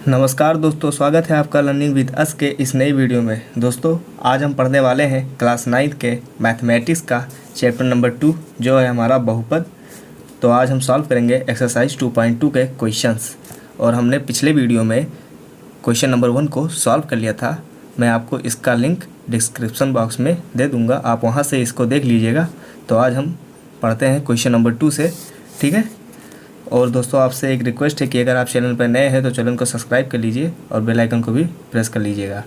नमस्कार दोस्तों, स्वागत है आपका लर्निंग विद अस के इस नई वीडियो में। दोस्तों आज हम पढ़ने वाले हैं क्लास 9 के मैथमेटिक्स का चैप्टर नंबर 2 जो है हमारा बहुपद। तो आज हम सॉल्व करेंगे एक्सरसाइज 2.2 के क्वेश्चंस। और हमने पिछले वीडियो में क्वेश्चन नंबर 1 को सॉल्व कर लिया था। मैं आपको इसका लिंक डिस्क्रिप्शन बॉक्स में दे दूँगा, आप वहाँ से इसको देख लीजिएगा। तो आज हम पढ़ते हैं क्वेश्चन नंबर 2 से, ठीक है। और दोस्तों आपसे एक रिक्वेस्ट है कि अगर आप चैनल पर नए हैं तो चैनल को सब्सक्राइब कर लीजिए और बेल आइकन को भी प्रेस कर लीजिएगा।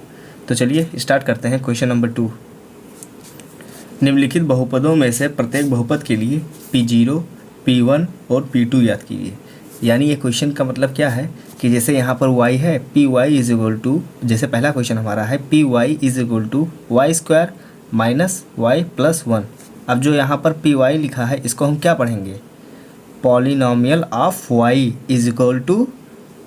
तो चलिए स्टार्ट करते हैं क्वेश्चन नंबर 2। निम्नलिखित बहुपदों में से प्रत्येक बहुपद के लिए P0, P1 और P2 ज्ञात कीजिए। यानी ये क्वेश्चन का मतलब क्या है कि जैसे यहाँ पर y है, p y is equal to, जैसे पहला क्वेश्चन हमारा है p y is equal to y square minus y plus 1। अब जो यहाँ पर पी वाई लिखा है इसको हम क्या पढ़ेंगे? Polynomial of y is equal to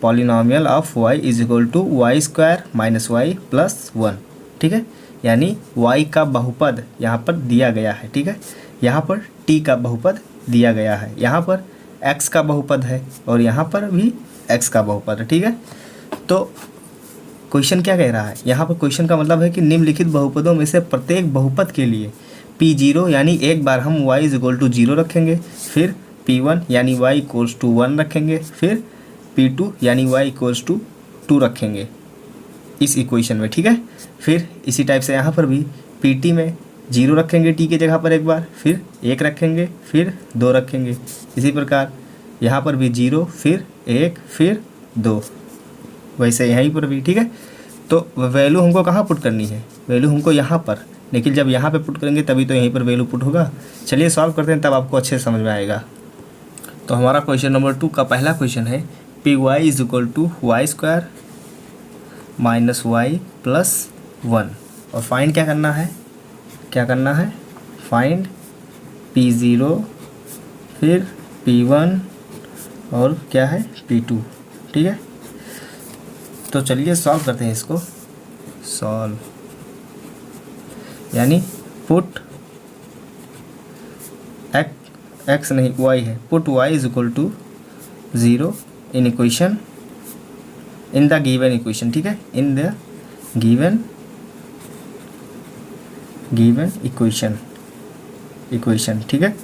polynomial of y is equal to y square minus y plus 1, ठीक है। यानी y का बहुपद यहाँ पर दिया गया है, ठीक है। यहाँ पर t का बहुपद दिया गया है, यहाँ पर x का बहुपद है और यहाँ पर भी x का बहुपद है, ठीक है। तो क्वेश्चन क्या कह रहा है यहाँ पर? क्वेश्चन का मतलब है कि निम्नलिखित बहुपदों में से प्रत्येक बहुपद के लिए P0 यानी एक बार हम y इज इक्वल टू 0 रखेंगे, फिर P1 यानी y इक्वल्स टू 1 रखेंगे, फिर P2 यानी y इक्वल्स टू 2 रखेंगे इस इक्वेशन में, ठीक है। फिर इसी टाइप से यहाँ पर भी PT में 0 रखेंगे t की जगह पर एक बार, फिर 1 रखेंगे, फिर 2 रखेंगे। इसी प्रकार यहाँ पर भी 0, फिर 1, फिर 2, वैसे यहीं पर भी, ठीक है। तो वैल्यू हमको कहाँ पुट करनी है? वैल्यू हमको यहाँ पर, लेकिन जब यहाँ पे पुट करेंगे तभी तो यहीं पर वैल्यू पुट होगा। चलिए सॉल्व करते हैं, तब आपको अच्छे से समझ में आएगा। तो हमारा क्वेश्चन नंबर 2 का पहला क्वेश्चन है p y is equal to y square minus y plus 1। और फाइंड क्या करना है? फाइंड P0, फिर P1 और क्या है P2, ठीक है। तो चलिए सॉल्व करते हैं इसको। सॉल्व यानी पुट x नहीं y है, put y is equal to 0 in equation, in the given equation, ठीक है। इन द गिवन इक्वेशन, ठीक है।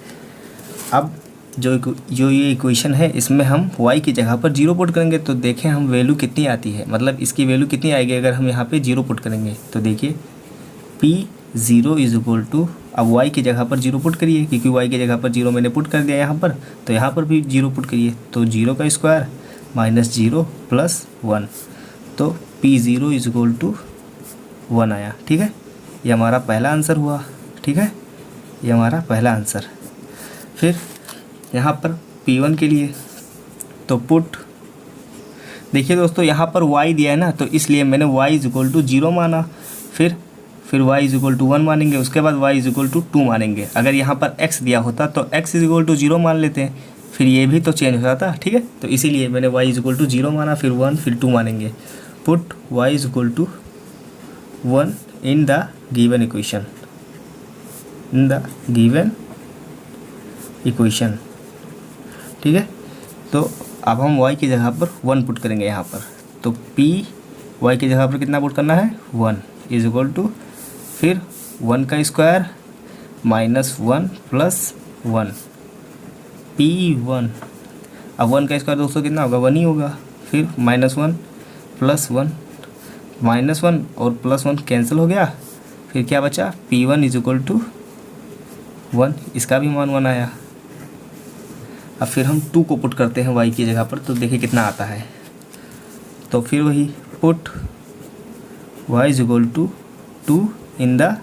अब जो ये इक्वेशन है इसमें हम y की जगह पर 0 पुट करेंगे तो देखें हम वैल्यू कितनी आती है, मतलब इसकी वैल्यू कितनी आएगी अगर हम यहाँ पे 0 पुट करेंगे। तो देखिए P0 इज इक्वल टू, अब y की जगह पर 0 पुट करिए क्योंकि y की जगह पर 0 मैंने पुट कर दिया यहाँ पर, तो यहाँ पर भी 0 पुट करिए। तो 0 का स्क्वायर माइनस 0 प्लस 1, तो P0 इज इक्वल टू 1 आया, ठीक है। ये हमारा पहला आंसर हुआ, ठीक है, ये हमारा पहला आंसर। फिर यहाँ पर P1 के लिए तो पुट, देखिए दोस्तों यहाँ पर y दिया है ना, तो इसलिए मैंने y इज इक्वल टू 0 माना, फिर y इज इक्वल टू 1 मानेंगे, उसके बाद y इज इक्वल टू 2 मानेंगे। अगर यहाँ पर x दिया होता तो x इज इक्वल टू 0 मान लेते हैं, फिर ये भी तो चेंज हो जाता, ठीक है। तो इसीलिए मैंने y इज इक्वल टू 0 माना, फिर 1, फिर 2 मानेंगे। Put y is equal to 1 in the given equation, ठीक है। तो अब हम y की जगह पर 1 पुट करेंगे यहाँ पर, तो p y की जगह पर कितना पुट करना है? 1 इज इक्वल टू, फिर 1 का स्क्वायर माइनस 1 प्लस 1, P1। अब 1 का स्क्वायर दोस्तों कितना होगा? 1 ही होगा। फिर माइनस 1 प्लस 1, माइनस 1 और प्लस 1 कैंसिल हो गया, फिर क्या बचा? P1 इज इक्वल टू 1, इसका भी मान 1 आया। अब फिर हम 2 को पुट करते हैं y की जगह पर, तो देखिए कितना आता है। तो फिर वही put y is equal to 2 in the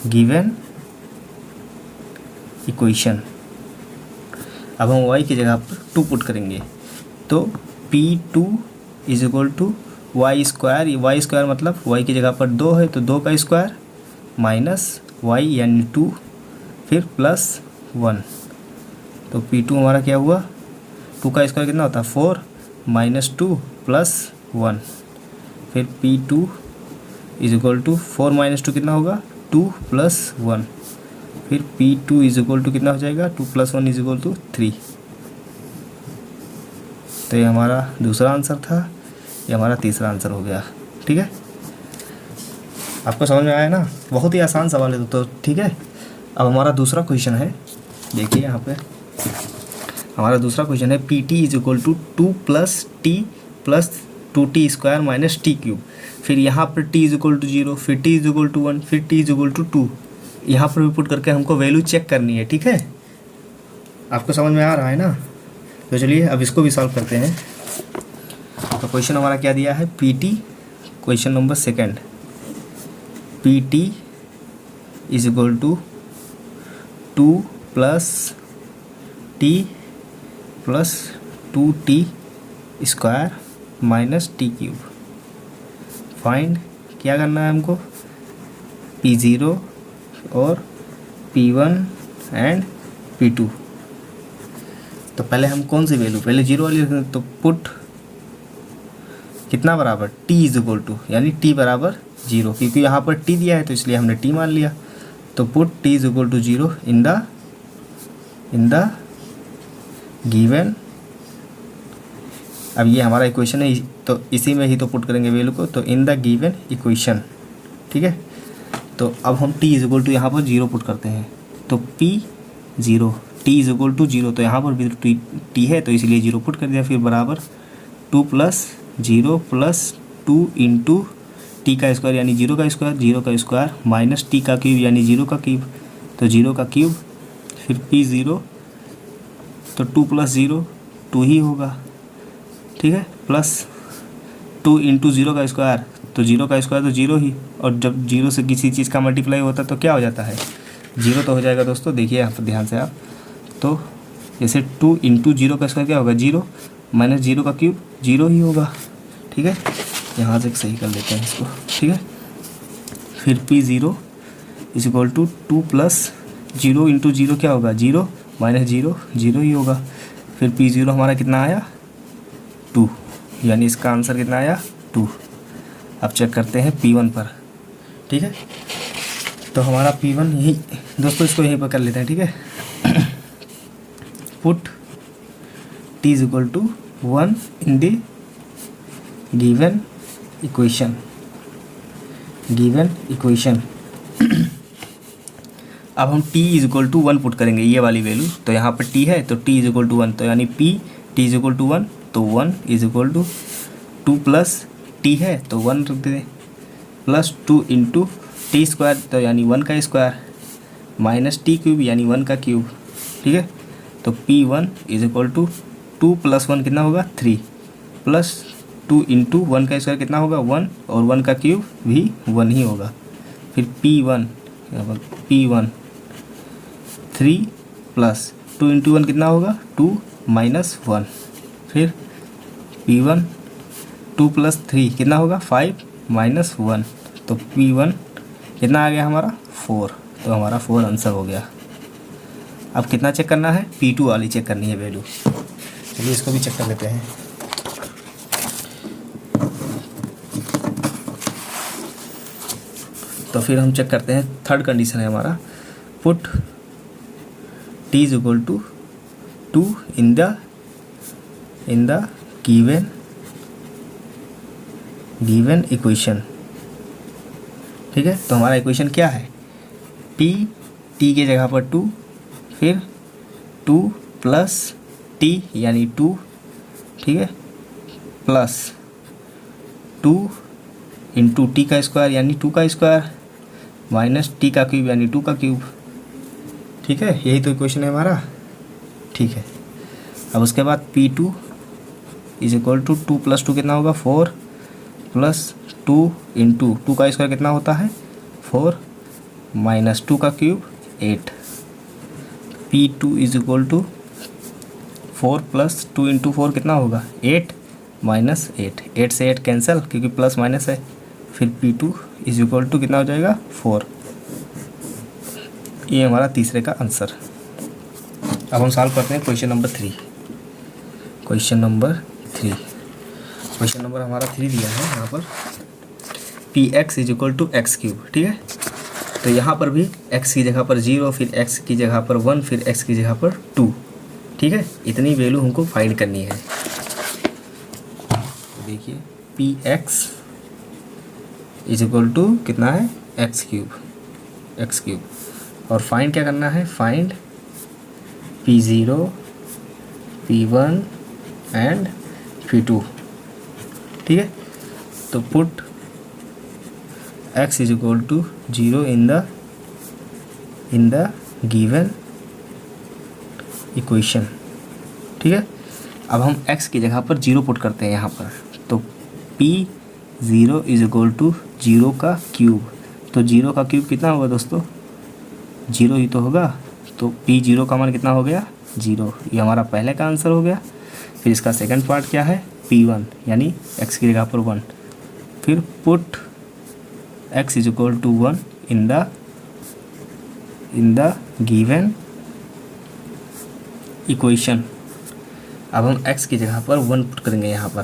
given equation. अब हम y की जगह पर 2 पुट करेंगे, तो P2 is equal to y square मतलब y की जगह पर 2 है तो 2 का स्क्वायर माइनस y यानी 2, फिर प्लस 1। तो P2 हमारा क्या हुआ? 2 का स्क्वायर कितना होता है? 4 माइनस 2 प्लस 1, फिर P2 is equal to 4 minus 2 कितना होगा? 2 प्लस 1, फिर P2 इज इक्वल टू कितना हो जाएगा? 2 प्लस 1 इज इक्वल टू 3। तो ये हमारा दूसरा आंसर था, ये हमारा तीसरा आंसर हो गया। ठीक है, आपको समझ में आया ना? बहुत ही आसान सवाल है तो ठीक है। अब हमारा दूसरा क्वेश्चन है, देखिए यहाँ पे हमारा दूसरा क्वेश्चन है p t is equal to 2 + t + 2t² - t³। फिर यहाँ पर t इज इक्वल टू 0, फिर t इज इक्वल टू 1, फिर t इज इक्वल टू 2। यहाँ पर भी पुट करके हमको वैल्यू चेक करनी है। ठीक है, आपको समझ में आ रहा है ना? तो चलिए अब इसको भी सॉल्व करते हैं। तो क्वेश्चन हमारा क्या दिया है, p t, question number second, p t is equal to 2 + t + 2t² - t³। Find क्या करना है हमको, P0 और P1 एंड P2। तो पहले हम कौन सी वैल्यू, पहले 0 वाली रखते हैं, तो पुट कितना बराबर t इज इक्वल टू, यानी t बराबर 0, क्योंकि यहाँ पर t दिया है तो इसलिए हमने t मान लिया। तो put t is equal to 0 in the given. अब ये हमारा इक्वेशन है तो इसी में ही तो पुट करेंगे वैल्यू को, तो इन द गिवन इक्वेशन। ठीक है, तो अब हम t इज इक्वल टू यहाँ पर 0 पुट करते हैं, तो P0 t is equal to 0, तो यहाँ पर भी t है तो इसलिए 0 पुट कर दिया। फिर बराबर 2 + 0 + 2 इंटू टी का स्क्वायर यानी 0 का स्क्वायर, 0 का स्क्वायर माइनस टी का क्यूब यानी 0 का क्यूब, तो 0 का क्यूब। फिर P0 तो 2 + 0 2 ही होगा। ठीक है, प्लस 2 इंटू 0 का स्क्वायर, तो 0 का स्क्वायर तो 0 ही, और जब 0 से किसी चीज़ का मल्टीप्लाई होता है तो क्या हो जाता है, 0 तो हो जाएगा दोस्तों। देखिए आप ध्यान से आप, तो जैसे 2 इंटू 0 का स्क्वायर क्या होगा 0, माइनस 0 का क्यूब 0 ही होगा। ठीक है, यहाँ से सही कर लेते हैं इसको। ठीक है, फिर P0 is equal to 2 + 0 into 0 क्या होगा 0, माइनस 0 0 ही होगा। फिर P0 हमारा कितना आया 2, यानी इसका आंसर कितना आया 2। अब चेक करते हैं P1 पर। ठीक है, तो हमारा P1 यही दोस्तों, इसको यहीं पर कर लेते हैं। ठीक है, put t is equal to 1 in the given equation. अब हम t is equal to 1 put करेंगे, ये वाली वैल्यू, तो यहाँ पर t है तो t इज इक्वल टू 1, तो यानी t इज इक्वल टू 1, तो 1 इज इक्वल टू 2 + t है तो 1 रख दें, प्लस 2 इंटू t² तो यानी 1 का स्क्वायर, माइनस t³ यानी 1 का क्यूब। ठीक है, तो P1 इज इक्वल टू 2 + 1 कितना होगा 3, प्लस 2 इंटू 1 का स्क्वायर कितना होगा 1, और 1 का क्यूब भी 1 ही होगा। फिर P1 3 + 2 इंटू 1 कितना होगा 2 माइनस 1। फिर P1 2 + 3 कितना होगा 5 माइनस 1, तो P1 कितना आ गया हमारा 4, तो हमारा 4 आंसर हो गया। अब कितना चेक करना है, P2 वाली चेक करनी है वैल्यू। चलिए इसको भी चेक कर लेते हैं। तो फिर हम चेक करते हैं, थर्ड कंडीशन है हमारा, put t is equal to 2 in the given equation. ठीक है, तो हमारा इक्वेशन क्या है, p t के जगह पर 2, फिर 2 + t यानी 2, ठीक है, प्लस 2 इंटू टी का स्क्वायर यानी 2 का स्क्वायर, माइनस टी का क्यूब यानी 2 का क्यूब। ठीक है, यही तो इक्वेशन है हमारा। ठीक है, अब उसके बाद P2 इज इक्वल टू 2 + 2 कितना होगा 4, प्लस 2 इंटू 2 का स्क्वायर कितना होता है 4, माइनस 2 का cube 8। P2 is equal to 4 + 2 into 4 कितना होगा 8, माइनस 8, 8 से 8 कैंसिल क्योंकि प्लस माइनस है। फिर P2 इज इक्वल टू कितना हो जाएगा 4। ये हमारा तीसरे का आंसर। अब हम सॉल्व करते हैं क्वेश्चन नंबर 3। क्वेश्चन नंबर हमारा 3 दिया है यहाँ पर, Px is equal to x³। ठीक है, तो यहाँ पर भी x की जगह पर 0, फिर x की जगह पर 1, फिर x की जगह पर 2। ठीक है, इतनी वैल्यू हमको फाइंड करनी है। देखिए p x is equal to कितना है एक्स क्यूब और फाइंड क्या करना है, find P0 P1 and P2। ठीक है, तो put x is equal to 0 in the given equation. ठीक है, अब हम x की जगह पर 0 पुट करते हैं यहाँ पर, तो P0 इज इक्वल टू 0 का क्यूब। तो 0 का क्यूब कितना होगा दोस्तों, 0 ही तो होगा। तो P0 का मान कितना हो गया 0, ये हमारा पहले का आंसर हो गया। फिर इसका सेकंड पार्ट क्या है P1 यानी x की जगह पर 1। फिर put x is equal to 1 in the given equation. अब हम x की जगह पर 1 पुट करेंगे यहाँ पर,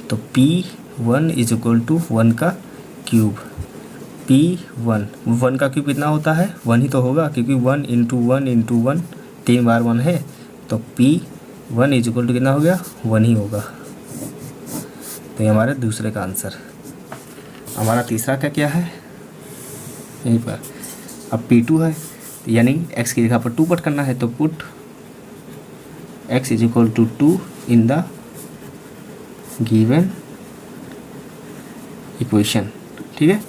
तो P1 इज इक्वल टू 1 का क्यूब। P1 का क्यूब कितना होता है 1 ही तो होगा, क्योंकि 1 इंटू 1 इंटू 1 3 बार 1 है, तो P1 इज इक्वल टू कितना हो गया 1 ही होगा। तो ये हमारे दूसरे का आंसर। हमारा तीसरा क्या है यहीं पर, अब P2 है यानी x की जगह पर 2 पुट करना है, तो put x is equal to 2 in the given equation. ठीक है,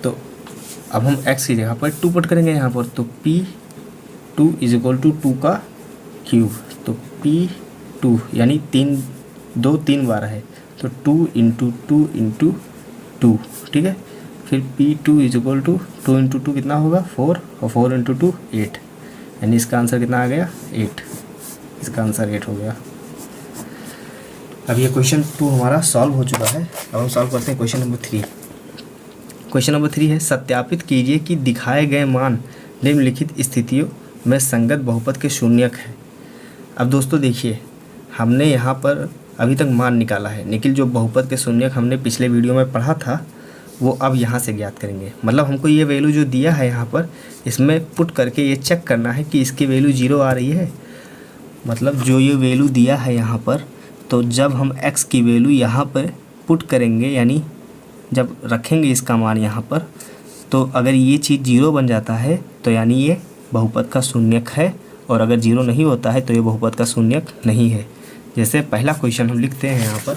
तो अब हम x की जगह पर 2 पुट करेंगे यहाँ पर, तो P2 इज इक्वल टू 2 का क्यूब। तो P2 यानी 3 बार है, तो 2 इंटू 2 इंटू 2। ठीक है, फिर P2 is equal to 2 into 2 कितना होगा 4, और 4 इंटू 2 8, यानी इसका आंसर कितना आ गया 8। इसका आंसर 8 हो गया। अब ये क्वेश्चन 2 हमारा सॉल्व हो चुका है। अब हम सॉल्व करते हैं क्वेश्चन नंबर 3। क्वेश्चन नंबर 3 है, सत्यापित कीजिए कि दिखाए गए मान निम्नलिखित स्थितियों में संगत बहुपद के शून्यक है। अब दोस्तों देखिए, हमने यहाँ पर अभी तक मान निकाला है, लेकिन जो बहुपद के शून्यक हमने पिछले वीडियो में पढ़ा था वो अब यहाँ से ज्ञात करेंगे। मतलब हमको ये वैल्यू जो दिया है यहाँ पर, इसमें पुट करके ये चेक करना है कि इसकी वैल्यू 0 आ रही है। मतलब जो ये वैल्यू दिया है यहाँ पर, तो जब हम x की वैल्यू यहाँ पर पुट करेंगे, यानी जब रखेंगे इसका मान यहाँ पर, तो अगर ये चीज़ 0 बन जाता है तो यानी ये बहुपद का शून्यक है, और अगर 0 नहीं होता है तो ये बहुपद का शून्यक नहीं है। जैसे पहला क्वेश्चन हम लिखते हैं यहाँ पर,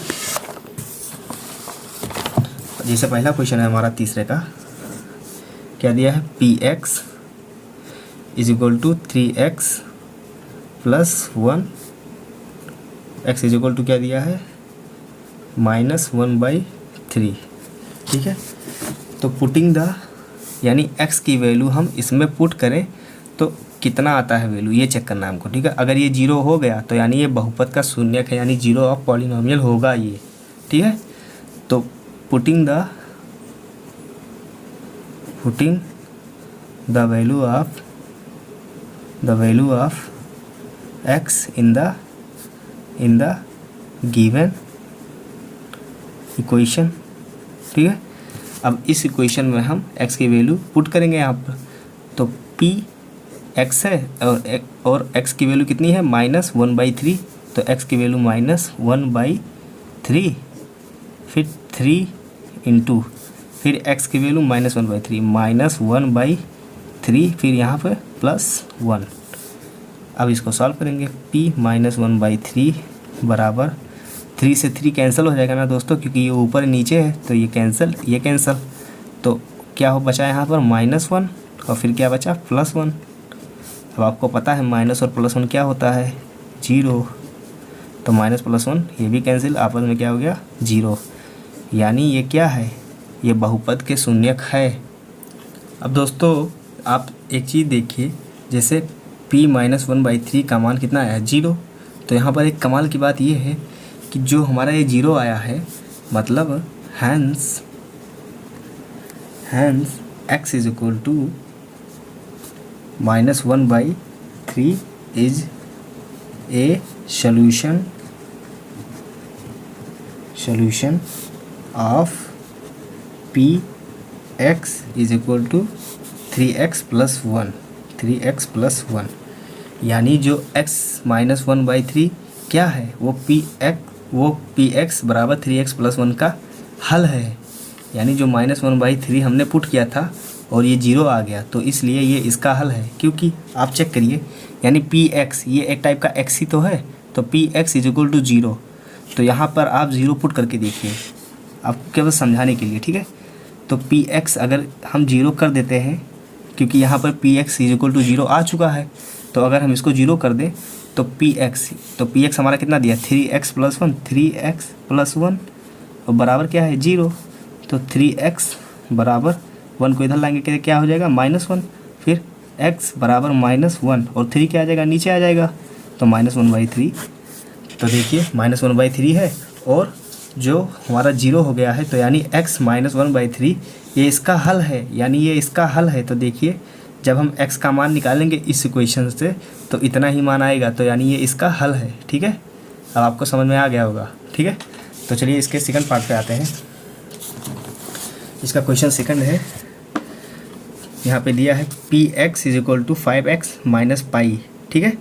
जैसे पहला क्वेश्चन है हमारा तीसरे का, क्या दिया है Px is equal to 3x plus 1, x is equal to क्या दिया है -1/3। ठीक है, तो पुटिंग द यानी x की वैल्यू हम इसमें पुट करें तो कितना आता है वैल्यू, ये चेक करना है हमको। ठीक है, अगर ये 0 हो गया तो यानी ये बहुपद का शून्यक है, यानी 0 ऑफ पॉलिनोमियल होगा ये। ठीक है, तो putting the value of x in the given equation. ठीक है, अब इस इक्वेशन में हम x की वैल्यू पुट करेंगे यहाँ पर, तो P x है और x की वैल्यू कितनी है -1/3, तो x की वैल्यू -1/3, फिर 3 इंटू फिर x की वैल्यू -1/3 -1/3, फिर यहाँ पर +1। अब इसको सॉल्व करेंगे, P -1/3 बराबर 3 से 3 कैंसिल हो जाएगा ना दोस्तों, क्योंकि ये ऊपर नीचे है तो ये कैंसिल, तो क्या हो बचा यहाँ पर -1 और फिर क्या बचा +1। अब आपको पता है माइनस और +1 क्या होता है 0, तो माइनस +1 ये भी कैंसिल, आपस में क्या हो गया 0, यानी ये क्या है ये बहुपद के शून्यक है। अब दोस्तों आप एक चीज़ देखिए, जैसे P -1/3 का मान कितना आया 0, तो यहाँ पर एक कमाल की बात ये है कि जो हमारा ये 0 आया है, मतलब hence x is equal to -1/3 is a solution of Px is equal to 3x + 1, यानी जो x -1/3 क्या है वो वो पी एक्स बराबर 3x+1 का हल है। यानी जो -1/3 हमने पुट किया था और ये 0 आ गया, तो इसलिए ये इसका हल है। क्योंकि आप चेक करिए, यानी पी एक्स ये एक टाइप का एक्स ही तो है, तो p x is equal to 0। तो यहाँ पर आप 0 पुट करके देखिए, आपको केवल समझाने के लिए, ठीक है। तो पी एक्स अगर हम 0 कर देते हैं, क्योंकि यहाँ पर p x is equal to 0 आ चुका है, तो अगर हम इसको 0 कर दें तो पी एक्स हमारा कितना दिया, 3x+1 और बराबर क्या है 0। तो 3x बराबर 1 को इधर लाएंगे कि क्या हो जाएगा -1, फिर x बराबर -1 और 3 क्या आ जाएगा, नीचे आ जाएगा, तो -1/3। तो देखिए -1/3 है और जो हमारा 0 हो गया है, तो यानी x -1/3 ये इसका हल है, यानी ये इसका हल है। तो देखिए जब हम x का मान निकालेंगे इस इक्वेशन से तो इतना ही मान आएगा, तो यानी ये इसका हल है, ठीक है। अब आपको समझ में आ गया होगा, ठीक है। तो चलिए इसके सेकंड पार्ट पे आते हैं। इसका क्वेश्चन सेकंड है, यहाँ पे दिया है P x is equal to 5x minus pi, ठीक है।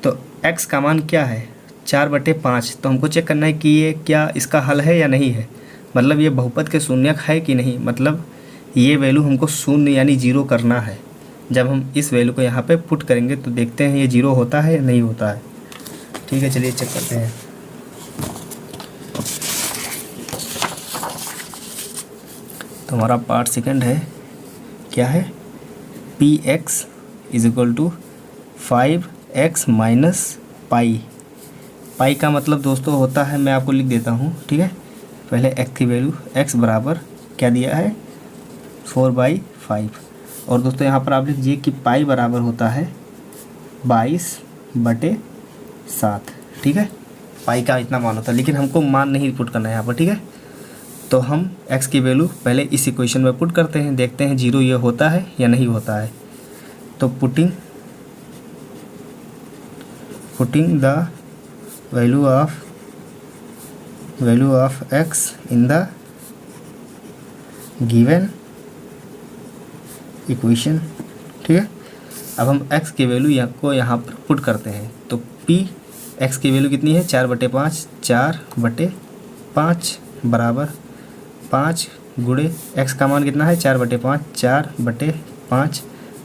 तो x का मान क्या है 4/5, तो हमको चेक करना है कि ये क्या इसका हल है या नहीं है, मतलब ये बहुपद के शून्यक है कि नहीं, मतलब ये वैल्यू हमको शून्य यानी 0 करना है। जब हम इस वैल्यू को यहाँ पे पुट करेंगे तो देखते हैं ये 0 होता है या नहीं होता है, ठीक है। चलिए चेक करते हैं। तो हमारा पार्ट सेकंड है, क्या है, P x is equal to 5x minus pi. Pi का मतलब दोस्तों होता है, मैं आपको लिख देता हूँ, ठीक है। पहले x की वैल्यू, x बराबर क्या दिया है 4/5, और दोस्तों यहाँ पर आप लिख दीजिए कि पाई बराबर होता है 22/7, ठीक है। पाई का इतना मान होता है, लेकिन हमको मान नहीं पुट करना है यहाँ पर, ठीक है। तो हम x की वैल्यू पहले इस इक्वेशन में पुट करते हैं, देखते हैं 0 ये होता है या नहीं होता है। तो putting the value of x in the given equation, ठीक है। अब हम x की वैल्यू को यहाँ पर पुट करते हैं, तो p x की वैल्यू कितनी है 4/5, 4/5 बराबर 5 गुणे x का मान कितना है 4/5, 4/5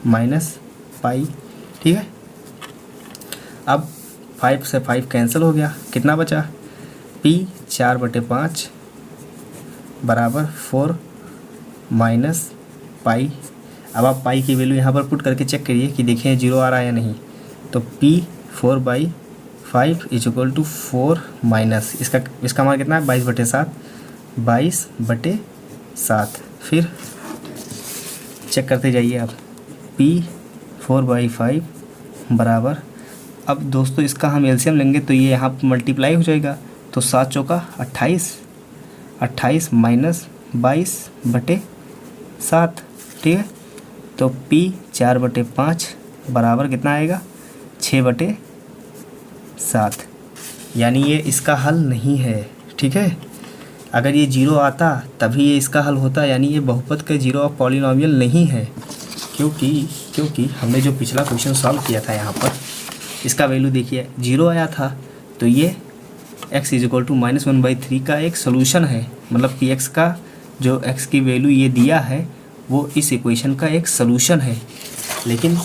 माइनस पाई, ठीक है। अब 5 से 5 कैंसिल हो गया, कितना बचा p 4/5 बराबर 4 माइनस पाई। अब आप पाई की वैल्यू यहाँ पर पुट करके चेक करिए कि देखें 0 आ रहा है या नहीं। तो p 4/5 is equal to 4 minus इसका मान कितना है 22/7, 22/7। फिर चेक करते जाइए आप, p 4/5 बराबर, अब दोस्तों इसका हम एलसीएम लेंगे तो ये यहाँ पर मल्टीप्लाई हो जाएगा, तो 7 चौका 28 माइनस 22/7, ठीक है। तो p 4/5 बराबर कितना आएगा 6/7, यानी ये इसका हल नहीं है, ठीक है। अगर ये 0 आता तभी ये इसका हल होता, यानी ये बहुपद का 0 ऑफ पॉलिनोमियल नहीं है, क्योंकि हमने जो पिछला क्वेश्चन सॉल्व किया था यहाँ पर इसका वैल्यू देखिए 0 आया था, तो ये x इज इक्वल टू -1/3 का एक सोल्यूशन है, मतलब कि x का जो x की वैल्यू ये दिया है वो इस इक्वेशन का एक सोल्यूशन है। लेकिन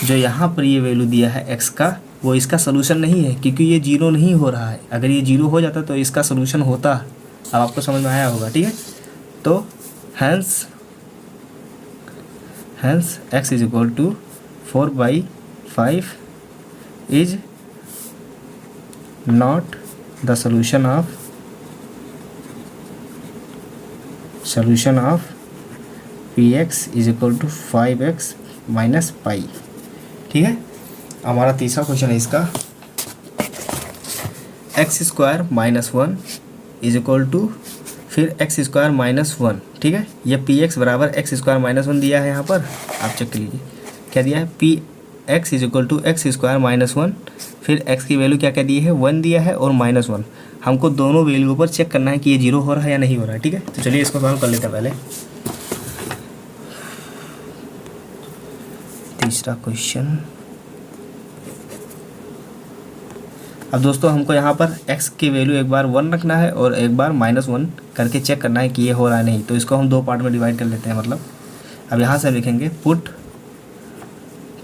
जो यहाँ पर ये वैल्यू दिया है x का, वो इसका सोल्यूशन नहीं है, क्योंकि ये 0 नहीं हो रहा है। अगर ये 0 हो जाता तो इसका सोल्यूशन होता। अब आपको समझ में आया होगा, ठीक है। तो hence x is equal to 4/5 is not the solution of px is equal to 5x minus pi, ठीक है। हमारा तीसरा क्वेश्चन है इसका, x² - 1 इज इक्वल टू फिर x² - 1, ठीक है। यह px बराबर x² - 1 दिया है यहाँ पर, आप चेक कर लीजिए क्या दिया है, px is equal to x² - 1, फिर x की वैल्यू क्या दी है 1 दिया है और -1। हमको दोनों वैल्यू पर चेक करना है कि ये 0 हो रहा है या नहीं हो रहा है, ठीक है। तो चलिए इसको सॉल्व कर लेते हैं पहले। तीसरा क्वेश्चन, अब दोस्तों हमको यहाँ पर x की वैल्यू एक बार 1 रखना है और एक बार -1 करके चेक करना है कि ये हो रहा है नहीं। तो इसको हम 2 पार्ट में डिवाइड कर लेते हैं। मतलब अब यहाँ से लिखेंगे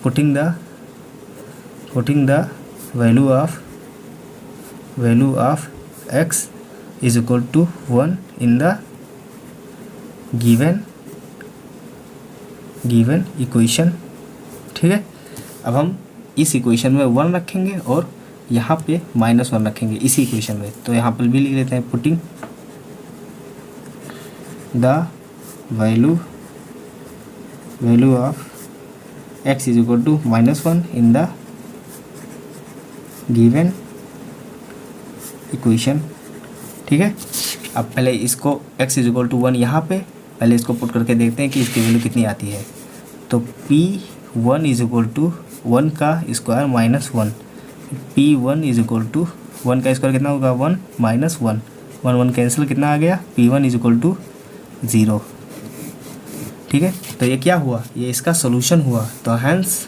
putting the value of x is equal to 1 in the given equation. ठीक है, अब हम इस इक्वेशन में 1 रखेंगे और यहाँ पे -1 रखेंगे इसी इक्वेशन में। तो यहाँ पर भी लिख लेते हैं putting the value of x is equal to -1 in the given equation. ठीक है, अब पहले इसको x इज इक्वल टू 1 यहाँ पे पहले इसको पुट करके देखते हैं कि इसकी वैल्यू कितनी आती है। तो P1 इज इक्वल टू 1 का square -1, P1 is equal to 1 का स्क्वायर कितना होगा 1 -1, 1 कैंसिल, कितना आ गया P1 इज इक्वल टू 0। ठीक है, तो ये क्या हुआ, ये इसका सोल्यूशन हुआ। तो hence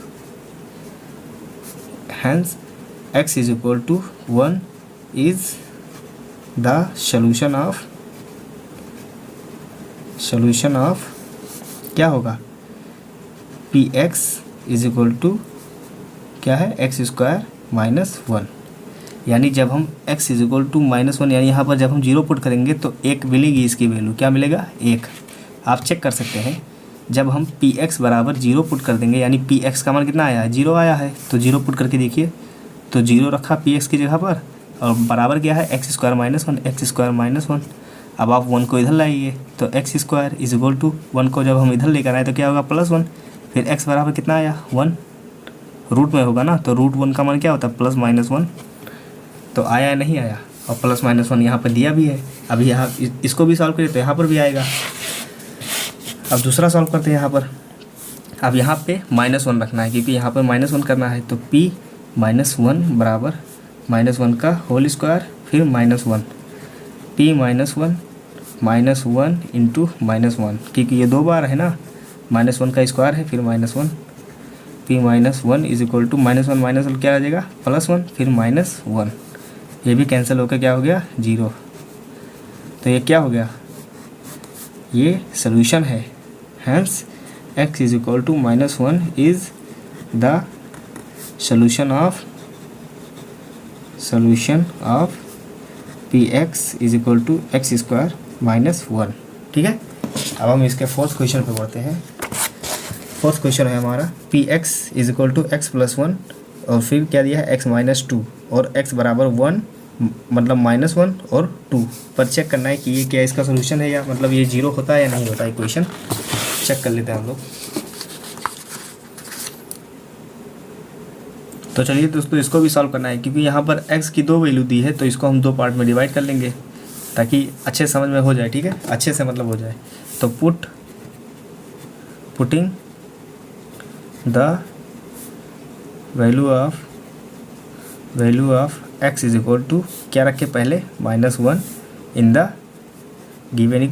x is equal to 1 is the solution of क्या होगा Px इज इक्वल टू क्या है x स्क्वायर -1। यानी जब हम x इज इक्वल टू -1 यानी यहाँ पर जब हम 0 पुट करेंगे तो 1 मिलेगी, इसकी वैल्यू क्या मिलेगा 1। आप चेक कर सकते हैं जब हम Px बराबर 0 पुट कर देंगे यानी Px का मान कितना आया है 0 आया है। तो 0 पुट करके देखिए, तो 0 रखा Px की जगह पर और बराबर क्या है x स्क्वायर -1। अब आप 1 को इधर लाइए तो x square is equal to 1 को जब हम इधर लेकर आए तो क्या होगा +1। फिर x बराबर कितना आया 1, रूट में होगा ना, तो √1 का मान क्या होता है +-1। तो आया या नहीं आया, और +-1 यहाँ पर दिया भी है। अब यहाँ इसको भी सॉल्व करें तो यहाँ पर भी आएगा। अब दूसरा सॉल्व करते हैं यहाँ पर। अब यहाँ पे -1 रखना है क्योंकि यहाँ पर -1 करना है। तो P -1 बराबर -1 का होल स्क्वायर फिर -1, P -1 इंटू -1 क्योंकि ये 2 बार है ना, -1 का स्क्वायर है फिर -1। P -1 इज इक्वल टू -1 क्या आ जाएगा +1 फिर -1, ये भी कैंसिल होकर क्या हो गया 0। तो ये क्या हो गया, ये सोल्यूशन है। Hence x is equal to -1 is the solution of Px is equal to x square -1। ठीक है, अब हम इसके फोर्थ क्वेश्चन पे बढ़ते हैं। फोर्थ क्वेश्चन है हमारा Px is equal to x + 1 और फिर क्या दिया है x -2 और x बराबर 1 मतलब -1 और 2 पर चेक करना है कि ये क्या इसका सोल्यूशन है या मतलब ये 0 होता है या नहीं होता। इक्वेशन चेक कर लेते हैं हम लोग। तो चलिए दोस्तों इसको भी सॉल्व करना है क्योंकि यहाँ पर x की 2 वैल्यू दी है तो इसको हम 2 पार्ट में डिवाइड कर लेंगे ताकि अच्छे समझ में हो जाए। ठीक है, अच्छे से मतलब हो जाए। तो putting the value of x is equal to क्या रखे पहले -1 इन द गिवन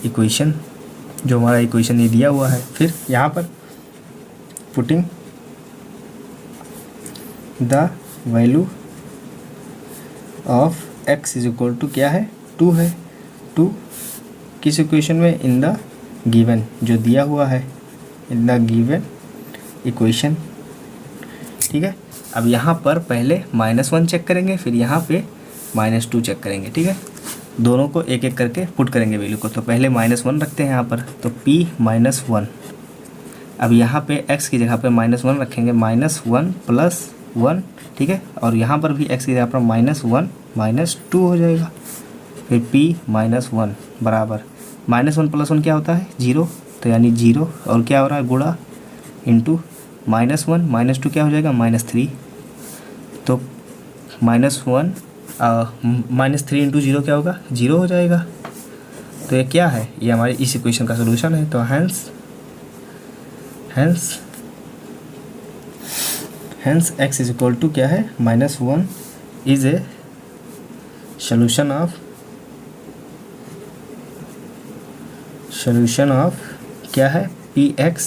इक्वेशन जो हमारा इक्वेशन ये दिया हुआ है। फिर यहाँ पर putting the value of x is equal to क्या है 2 है। 2 किस इक्वेशन में, इन द गिवन जो दिया हुआ है, इन द गिवन इक्वेशन। ठीक है, अब यहाँ पर पहले -1 चेक करेंगे फिर यहाँ पे -2 चेक करेंगे। ठीक है, दोनों को एक एक करके पुट करेंगे वैल्यू को। तो पहले -1 रखते हैं यहाँ पर, तो P -1। अब यहाँ पे x की जगह पे -1 रखेंगे, -1 + 1। ठीक है, और यहाँ पर भी x की जगह पर -1 -2 हो जाएगा। फिर P -1 बराबर -1 + 1 क्या होता है 0, तो यानी 0 और क्या हो रहा है गुणा इंटू -1 -2 क्या हो जाएगा -3। तो -1 -3 इंटू 0 क्या होगा 0 हो जाएगा। तो ये क्या है, ये हमारे इस इक्वेशन का सोल्यूशन है। तो hence x is equal to क्या है -1 इज ए सोल्यूशन ऑफ क्या है Px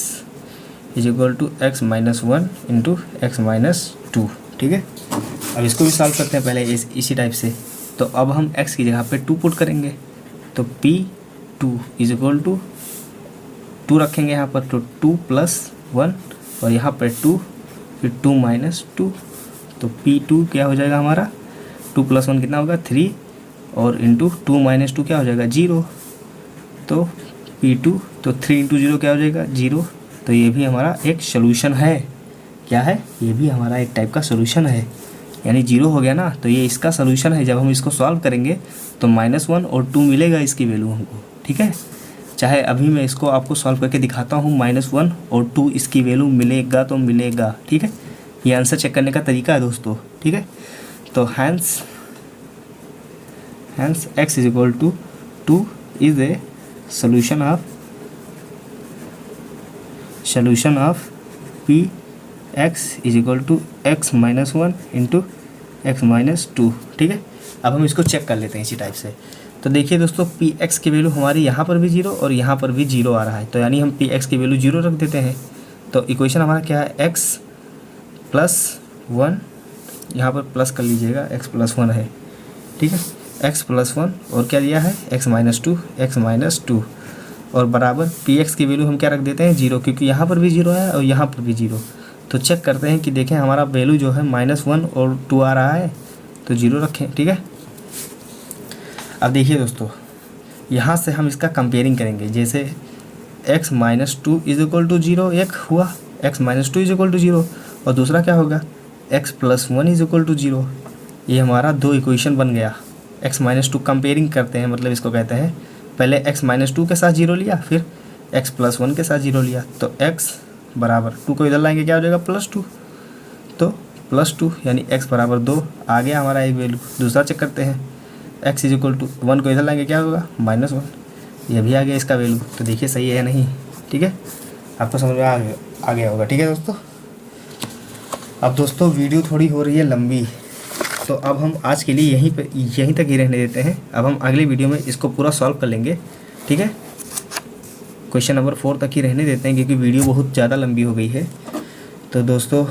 is equal to x -1 into x -2। ठीक है। अब इसको भी सॉल्व करते हैं पहले इसी टाइप से। तो अब हम x की जगह पे 2 पुट करेंगे, तो P2 इज इक्वल टू 2 रखेंगे यहाँ पर, तो 2 + 1 और यहाँ पर 2, फिर 2 - 2, तो P2 क्या हो जाएगा हमारा, 2 + 1 कितना होगा 3 और इंटू 2 - 2 क्या हो जाएगा 0, तो P2 तो 3 × 0 क्या हो जाएगा 0। तो ये भी हमारा एक सोल्यूशन है, क्या है, ये भी हमारा एक टाइप का सोल्यूशन है, यानी 0 हो गया ना, तो ये इसका सोल्यूशन है। जब हम इसको सॉल्व करेंगे तो -1 और 2 मिलेगा इसकी वैल्यू हमको, ठीक है। चाहे अभी मैं इसको आपको सॉल्व करके दिखाता हूँ, -1 और 2 इसकी वैल्यू मिलेगा तो मिलेगा, ठीक है। ये आंसर चेक करने का तरीका है दोस्तों, ठीक है। तो hence x = 2 is a solution of Px = x - 1 × x - 2, ठीक है। अब हम इसको चेक कर लेते हैं इसी टाइप से। तो देखिए दोस्तों, Px की वैल्यू हमारी यहाँ पर भी 0 और यहाँ पर भी 0 आ रहा है, तो यानी हम Px की वैल्यू 0 रख देते हैं। तो इक्वेशन हमारा क्या है, x + 1, यहाँ पर प्लस कर लीजिएगा, x + 1 है, ठीक है, x + 1 और क्या दिया है x - 2 और बराबर Px की वैल्यू हम क्या रख देते हैं 0, क्योंकि यहाँ पर भी 0 है और यहाँ पर भी 0। तो चेक करते हैं कि देखें हमारा वैल्यू जो है -1 और 2 आ रहा है, तो 0 रखें, ठीक है। अब देखिए दोस्तों, यहाँ से हम इसका कंपेयरिंग करेंगे, जैसे x - 2 = 0 एक हुआ, x - 2 = 0 और दूसरा क्या होगा x + 1 = 0। ये हमारा 2 इक्वेशन बन गया। x - 2 कंपेयरिंग करते हैं, मतलब इसको कहते हैं, पहले x - 2 के साथ 0 लिया, फिर x + 1 के साथ 0 लिया, तो x बराबर 2 को इधर लाएंगे क्या हो जाएगा +2, तो +2 यानी x बराबर 2 आ गया हमारा एक वैल्यू। दूसरा चेक करते हैं, x = 1 को इधर लाएंगे क्या होगा -1, ये भी आ गया इसका वैल्यू। तो देखिए सही है या नहीं, ठीक है, आपको समझ में आ गया होगा, ठीक है दोस्तों। अब दोस्तों वीडियो थोड़ी हो रही है लंबी, तो अब हम आज के लिए यहीं तक ही रहने देते हैं। अब हम अगली वीडियो में इसको पूरा सॉल्व कर लेंगे, ठीक है। क्वेश्चन नंबर 4 तक ही रहने देते हैं, क्योंकि वीडियो बहुत ज़्यादा लंबी हो गई है। तो दोस्तों,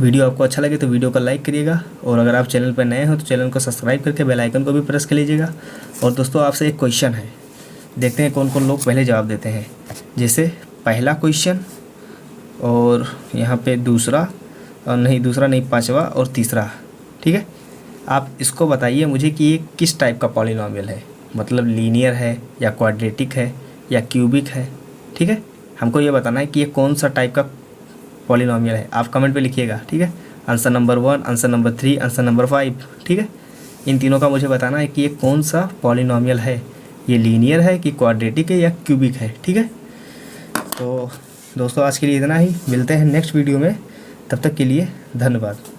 वीडियो आपको अच्छा लगे तो वीडियो को लाइक करिएगा, और अगर आप चैनल पर नए हो तो चैनल को सब्सक्राइब करके बेल आइकन को भी प्रेस कर लीजिएगा। और दोस्तों, आपसे एक क्वेश्चन है, देखते हैं कौन कौन लोग पहले जवाब देते हैं। जैसे पहला क्वेश्चन और यहाँ पे दूसरा, और नहीं दूसरा नहीं, पाँचवा और तीसरा, ठीक है। आप इसको बताइए मुझे कि ये किस टाइप का पॉलिनॉमियल है, मतलब लीनियर है या क्वाड्रेटिक है या क्यूबिक है, ठीक है। हमको ये बताना है कि ये कौन सा टाइप का पॉलिनॉमियल है, आप कमेंट पे लिखिएगा, ठीक है। Answer number 1, answer number 3, answer number 5, ठीक है। इन तीनों का मुझे बताना है कि ये कौन सा पॉलिनॉमियल है, ये लीनियर है कि क्वाड्रेटिक है या क्यूबिक है, ठीक है। तो दोस्तों, आज के लिए इतना ही, मिलते हैं नेक्स्ट वीडियो में, तब तक के लिए धन्यवाद।